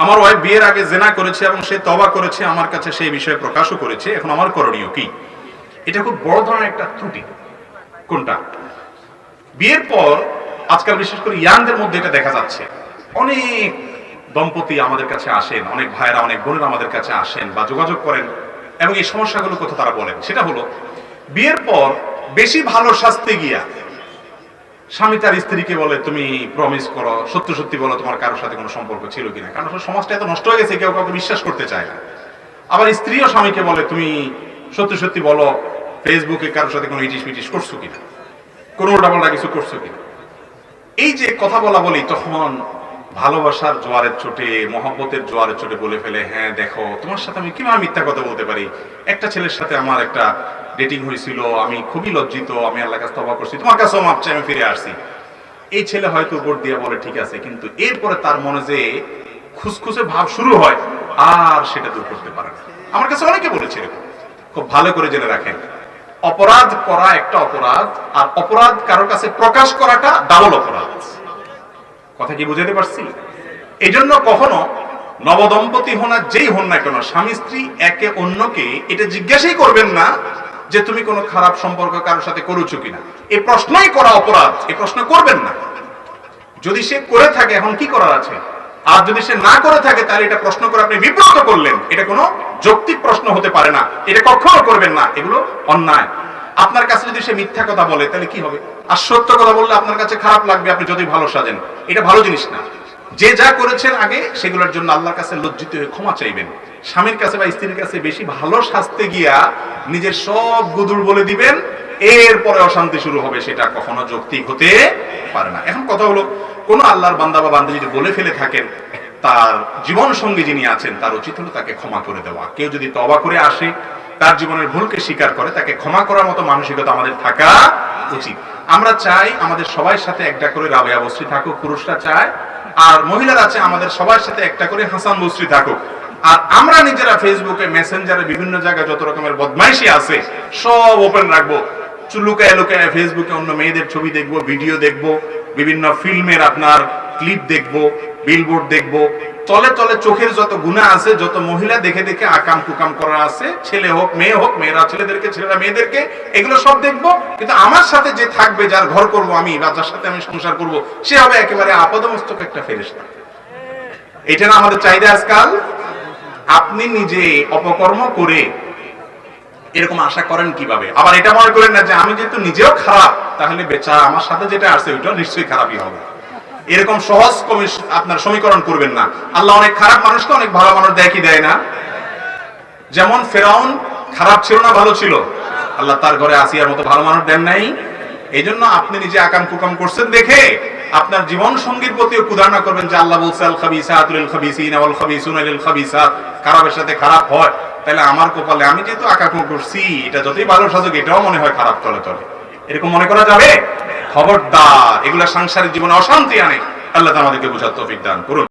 আমার ওয়াইফ বিয়ের আগে জেনা করেছে এবং সে তওবা করেছে, আমার কাছে সেই বিষয়ে প্রকাশও করেছে, এখন আমার করণীয় কি? এটা খুব বড় ধরনের একটা ত্রুটি। কোনটা? বিয়ের পর আজকাল বিশেষ করে ইয়াংদের মধ্যে এটা দেখা যাচ্ছে। অনেক দম্পতি আমাদের কাছে আসেন, অনেক ভাইরা অনেক বোনেরা আমাদের কাছে আসেন বা যোগাযোগ করেন এবং এই সমস্যাগুলোর কথা তারা বলেন। সেটা হলো বিয়ের পর বেশি ভালো সাজতে গিয়া স্বামী তার স্ত্রীকে বলে তুমি প্রমিস করো, সত্য সত্যি বলো তোমার কারোর সাথে কোনো সম্পর্ক ছিল কিনা, কারণ সমাজটা এত নষ্ট হয়ে গেছে কেউ কাউকে বিশ্বাস করতে চায় না। আবার স্ত্রীও স্বামীকে বলে তুমি সত্য সত্যি বলো ফেসবুকে কারোর সাথে কোনো ইটিস মিটিস করছো কিনা, কোনো উল্টাপাল্টা কিছু করছো কিনা। এই যে কথা বলা বলি, তখন ভালোবাসার জোয়ারের চোটে, মহব্বতের জোয়ারের চোটে বলে ফেলে, হ্যাঁ দেখো তোমার সাথে আমি কিভাবে মিথ্যা কথা বলতে পারি, একটা ছেলের সাথে আমার একটা ডেটিং হয়েছিল, আমি খুবই লজ্জিত, আমি আল্লাহর কাছে তওবা করছি, তোমার কাছেও মাপ চাই, আমি ফিরে আসছি। এই ছেলে হয়তো উপর দিয়ে বলে ঠিক আছে, কিন্তু এরপরে তার মনে যে খুসখুসে ভাব শুরু হয় আর সেটা দূর করতে পারে না। আমার কাছে অনেকে বলেছে এরকম। খুব ভালো করে জেনে রাখেন, অপরাধ করা একটা অপরাধ, আর অপরাধ কারোর কাছে প্রকাশ করাটা ডাবল অপরাধ। কথা কি বুঝাতে পারছি? এই জন্য কখনো নবদম্পতি হন আর যেই হন না কেন, স্বামী স্ত্রী একে অন্যকে এটা জিজ্ঞাসাই করবেন না যে তুমি কোনো খারাপ সম্পর্ক কারোর সাথে করেছো কিনা। এই প্রশ্নই করা অপরাধ, এই প্রশ্ন করবেন না। যদি সে করে থাকে এখন কি করার আছে, আর যদি সে না করে থাকে তাহলে এটা প্রশ্ন করে আপনি বিব্রত করলেন, এটা কোনো যৌক্তিক প্রশ্ন হতে পারে না, এটা কখনো করবেন না, এগুলো অন্যায়। আপনার কাছে যদি সে মিথ্যা কথা বলে তাহলে কি হবে? আর সত্য কথা বললে আপনার কাছে খারাপ লাগবে, আপনি যতই ভালো সাজেন, এটা ভালো জিনিস না। যে যা করেছেন আগে সেগুলোর জন্য আল্লাহর কাছে লজ্জিত হয়ে ক্ষমা চাইবেন। স্বামীর কাছে বা স্ত্রীর কাছে বেশি ভালো সাজতে গিয়া নিজের সব গুদুর বলে দিবেন, এরপরে অশান্তি শুরু হবে, সেটা কখনো যৌক্তিক হতে পারে না। এখন কথা হলো, কোন আল্লাহর বান্দা বা বান্দা যদি বলে ফেলে থাকেন, তার জীবন সঙ্গী যিনি আছেন তার উচিত হলো তাকে ক্ষমা করে দেওয়া। কেউ যদি তওবা করে আসে, তার জীবনের ভুলকে স্বীকার করে, তাকে ক্ষমা করার মতো মানসিকতা আমাদের থাকা উচিত। আমরা চাই আমাদের সবার সাথে একটা করে রাবেয়া বস্রী থাকুক, পুরুষরা চায়, আর মহিলারা চায় আমাদের সবার সাথে একটা করে হাসান বস্রী থাকুক। আর আমরা নিজেরা ফেসবুকে, মেসেঞ্জারে, বিভিন্ন জায়গায় যত রকমের বদমাইশি আছে সব ওপেন রাখবো। লুকায় লুকায় ফেসবুকে অন্য মেয়েদের ছবি দেখবো, ভিডিও দেখবো, বিভিন্ন ফিল্মের আপনার ক্লিপ দেখবো, বিলবোর্ড দেখবো, তলে তলে চোখের যত গুনাহ আছে, যত মহিলা দেখে দেখে আকাম কুকাম করা আছে, ছেলে হোক মেয়ে হোক, মেয়েরা ছেলেদেরকে, ছেলেরা মেয়েদেরকে, এগুলো সব দেখবো। কিন্তু আমার সাথে যে থাকবে, যার ঘর করব আমি বা যার সাথে আমি সংসার করব, সে হবে একেবারে আপাদমস্তক একটা ফেরেশতা। এটা না আমাদের চাহিদা আজকাল। আপনি নিজে অপকর্ম করে এরকম আশা করেন কিভাবে? আবার এটা মনে করেন না যে আমি যেহেতু নিজেও খারাপ, তাহলে বেচারা আমার সাথে যেটা আছে ওইটাও নিশ্চয়ই খারাপই হবে। এরকম সহজ আপনার সমীকরণ করবেন না। আল্লাহ অনেক খারাপ মানুষকে অনেক ভালো মানুষ দেয় কি দেয় না? যেমন ফেরাউন খারাপ ছিল না ভালো ছিল? আল্লাহ তার ঘরে আসিয়ার মতো ভালো মানুষ দেন নাই। এই জন্য আপনি নিজে আকাম কুকাম করছেন দেখে আপনার জীবন সঙ্গীর প্রতিও কুদারণা করবেন যে আল্লাহ বলছে আল খাবিসাতু লিল খাবিসিনা ওয়াল খাবিসুনা লিল খাবিসাত, খারাপের সাথে খারাপ হয়, তাহলে আমার কপালে আমি যেহেতু আকাম করছি, এটা যতই ভালো সাজুক এটাও মনে হয় খারাপ তলে তলে। এরকম মনে করা যাবে? খবরদার, এগুলা সাংসারিক জীবনে অশান্তি আনে। আল্লাহ আমাদেরকে বুঝার তৌফিক দান করুন।